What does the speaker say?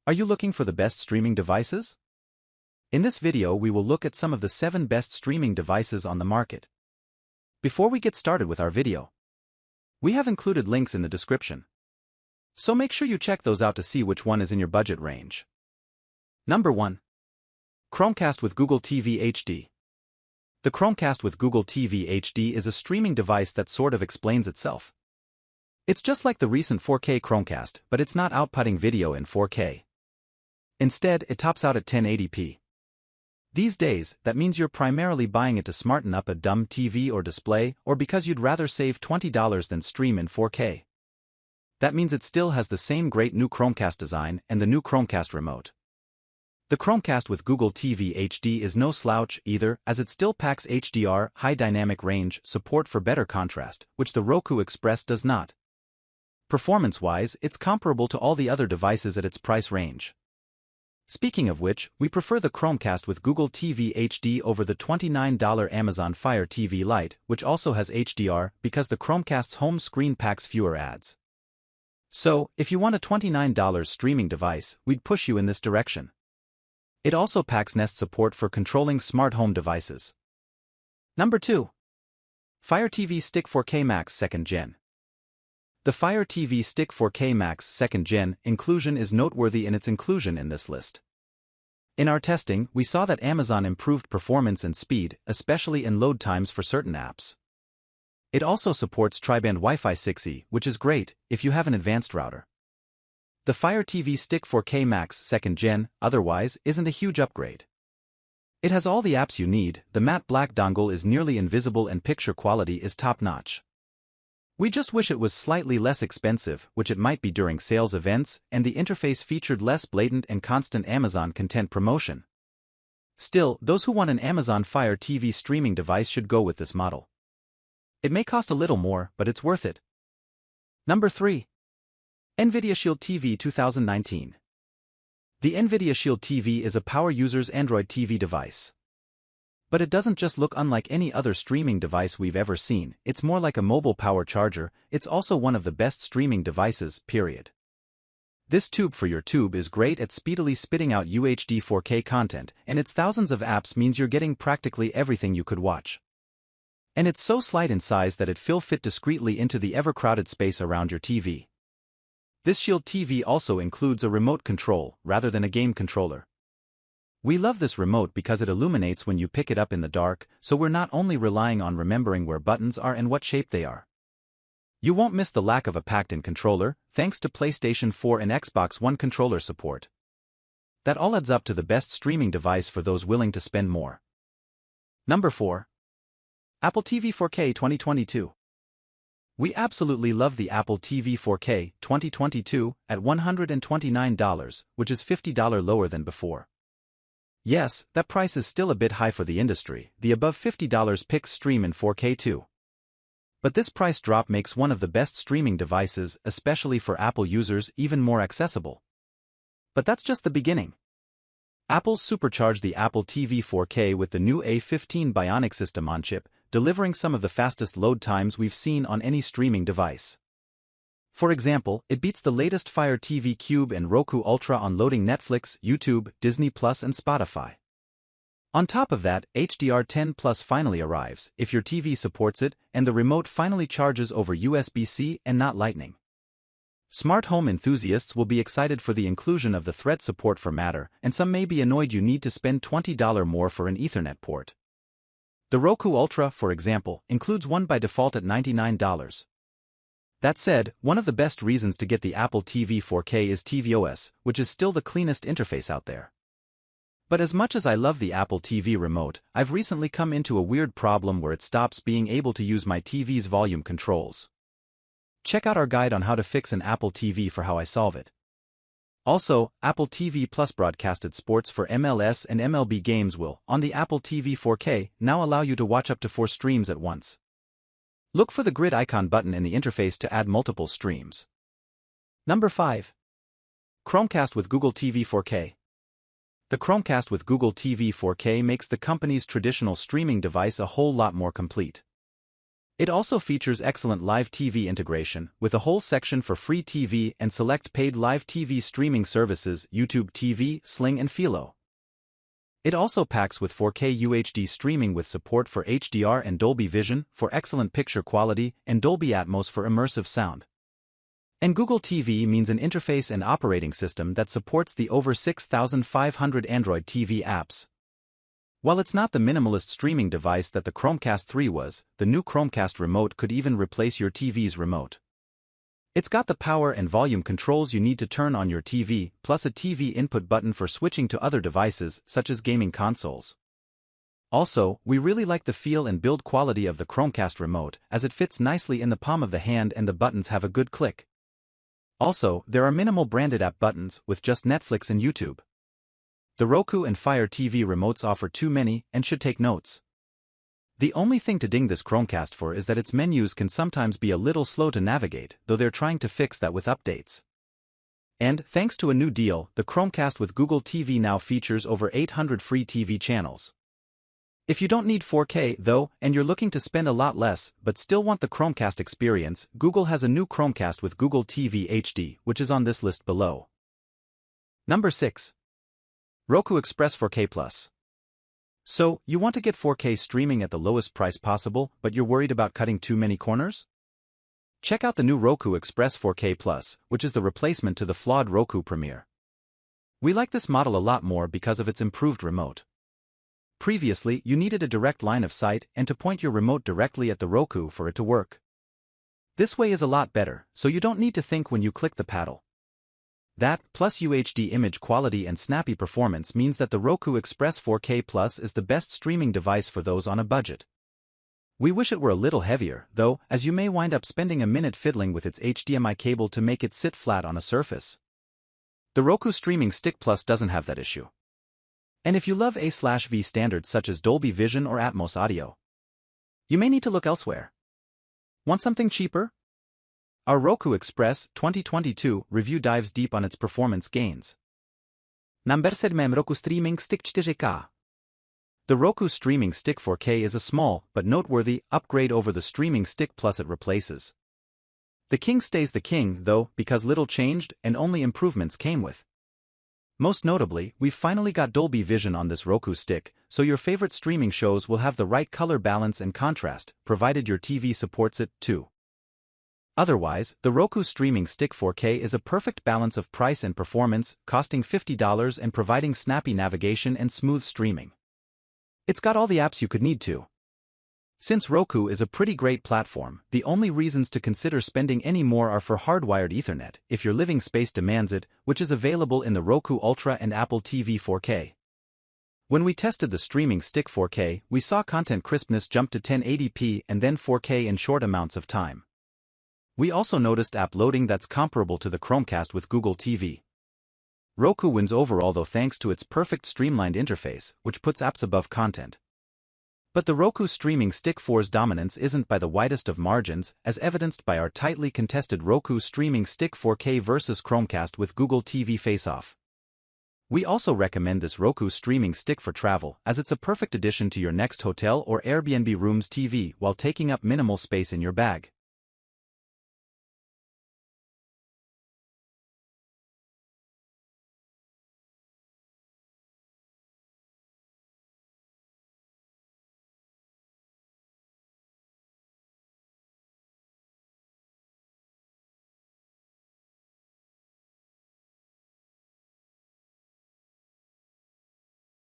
Are you looking for the best streaming devices? In this video we will look at some of the 7 best streaming devices on the market. Before we get started with our video, we have included links in the description. So make sure you check those out to see which one is in your budget range. Number 1. Chromecast with Google TV HD. The Chromecast with Google TV HD is a streaming device that sort of explains itself. It's just like the recent 4K Chromecast, but it's not outputting video in 4K. Instead, it tops out at 1080p. These days, that means you're primarily buying it to smarten up a dumb TV or display, or because you'd rather save $20 than stream in 4K. That means it still has the same great new Chromecast design and the new Chromecast remote. The Chromecast with Google TV HD is no slouch either, as it still packs HDR, high dynamic range, support for better contrast, which the Roku Express does not. Performance-wise, it's comparable to all the other devices at its price range. Speaking of which, we prefer the Chromecast with Google TV HD over the $29 Amazon Fire TV Lite, which also has HDR, because the Chromecast's home screen packs fewer ads. So, if you want a $29 streaming device, we'd push you in this direction. It also packs Nest support for controlling smart home devices. Number 2. Fire TV Stick 4K Max 2nd Gen. The Fire TV Stick 4K Max 2nd Gen inclusion is noteworthy in its inclusion in this list. In our testing, we saw that Amazon improved performance and speed, especially in load times for certain apps. It also supports tri-band Wi-Fi 6E, which is great if you have an advanced router. The Fire TV Stick 4K Max 2nd Gen, otherwise, isn't a huge upgrade. It has all the apps you need, the matte black dongle is nearly invisible and picture quality is top-notch. We just wish it was slightly less expensive, which it might be during sales events, and the interface featured less blatant and constant Amazon content promotion. Still, those who want an Amazon Fire TV streaming device should go with this model. It may cost a little more, but it's worth it. Number 3. NVIDIA Shield TV 2019. The NVIDIA Shield TV is a power user's Android TV device. But it doesn't just look unlike any other streaming device we've ever seen, it's more like a mobile power charger, it's also one of the best streaming devices, period. This tube for your tube is great at speedily spitting out UHD 4K content, and its thousands of apps means you're getting practically everything you could watch. And it's so slight in size that it fit discreetly into the ever-crowded space around your TV. This Shield TV also includes a remote control, rather than a game controller. We love this remote because it illuminates when you pick it up in the dark, so we're not only relying on remembering where buttons are and what shape they are. You won't miss the lack of a packed-in controller, thanks to PlayStation 4 and Xbox One controller support. That all adds up to the best streaming device for those willing to spend more. Number 4. Apple TV 4K 2022. We absolutely love the Apple TV 4K 2022 at $129, which is $50 lower than before. Yes, that price is still a bit high for the industry, the above $50 picks stream in 4K too. But this price drop makes one of the best streaming devices, especially for Apple users, even more accessible. But that's just the beginning. Apple supercharged the Apple TV 4K with the new A15 Bionic system on chip, delivering some of the fastest load times we've seen on any streaming device. For example, it beats the latest Fire TV Cube and Roku Ultra on loading Netflix, YouTube, Disney Plus and Spotify. On top of that, HDR10 Plus finally arrives, if your TV supports it, and the remote finally charges over USB-C and not Lightning. Smart home enthusiasts will be excited for the inclusion of the Thread support for Matter, and some may be annoyed you need to spend $20 more for an Ethernet port. The Roku Ultra, for example, includes one by default at $99. That said, one of the best reasons to get the Apple TV 4K is tvOS, which is still the cleanest interface out there. But as much as I love the Apple TV remote, I've recently come into a weird problem where it stops being able to use my TV's volume controls. Check out our guide on how to fix an Apple TV for how I solve it. Also, Apple TV Plus broadcasted sports for MLS and MLB games will, on the Apple TV 4K, now allow you to watch up to 4 streams at once. Look for the grid icon button in the interface to add multiple streams. Number 5. Chromecast with Google TV 4K. The Chromecast with Google TV 4K makes the company's traditional streaming device a whole lot more complete. It also features excellent live TV integration, with a whole section for free TV and select paid live TV streaming services YouTube TV, Sling and Philo. It also packs with 4K UHD streaming with support for HDR and Dolby Vision for excellent picture quality and Dolby Atmos for immersive sound. And Google TV means an interface and operating system that supports the over 6,500 Android TV apps. While it's not the minimalist streaming device that the Chromecast 3 was, the new Chromecast remote could even replace your TV's remote. It's got the power and volume controls you need to turn on your TV, plus a TV input button for switching to other devices, such as gaming consoles. Also, we really like the feel and build quality of the Chromecast remote, as it fits nicely in the palm of the hand and the buttons have a good click. Also, there are minimal branded app buttons, with just Netflix and YouTube. The Roku and Fire TV remotes offer too many and should take notes. The only thing to ding this Chromecast for is that its menus can sometimes be a little slow to navigate, though they're trying to fix that with updates. And, thanks to a new deal, the Chromecast with Google TV now features over 800 free TV channels. If you don't need 4K, though, and you're looking to spend a lot less, but still want the Chromecast experience, Google has a new Chromecast with Google TV HD, which is on this list below. Number 6. Roku Express 4K Plus. So, you want to get 4K streaming at the lowest price possible, but you're worried about cutting too many corners? Check out the new Roku Express 4K Plus, which is the replacement to the flawed Roku Premier. We like this model a lot more because of its improved remote. Previously, you needed a direct line of sight and to point your remote directly at the Roku for it to work. This way is a lot better, so you don't need to think when you click the paddle. That, plus UHD image quality and snappy performance means that the Roku Express 4K Plus is the best streaming device for those on a budget. We wish it were a little heavier, though, as you may wind up spending a minute fiddling with its HDMI cable to make it sit flat on a surface. The Roku Streaming Stick Plus doesn't have that issue. And if you love A/V standards such as Dolby Vision or Atmos audio, you may need to look elsewhere. Want something cheaper? Our Roku Express 2022 review dives deep on its performance gains. Number 7. Roku Streaming Stick 4K. The Roku Streaming Stick 4K is a small, but noteworthy, upgrade over the Streaming Stick Plus it replaces. The king stays the king, though, because little changed and only improvements came with. Most notably, we've finally got Dolby Vision on this Roku stick, so your favorite streaming shows will have the right color balance and contrast, provided your TV supports it, too. Otherwise, the Roku Streaming Stick 4K is a perfect balance of price and performance, costing $50 and providing snappy navigation and smooth streaming. It's got all the apps you could need to. Since Roku is a pretty great platform, the only reasons to consider spending any more are for hardwired Ethernet, if your living space demands it, which is available in the Roku Ultra and Apple TV 4K. When we tested the Streaming Stick 4K, we saw content crispness jump to 1080p and then 4K in short amounts of time. We also noticed app loading that's comparable to the Chromecast with Google TV. Roku wins overall though thanks to its perfect streamlined interface, which puts apps above content. But the Roku Streaming Stick 4's dominance isn't by the widest of margins, as evidenced by our tightly contested Roku Streaming Stick 4K versus Chromecast with Google TV face-off. We also recommend this Roku Streaming Stick for travel, as it's a perfect addition to your next hotel or Airbnb room's TV while taking up minimal space in your bag.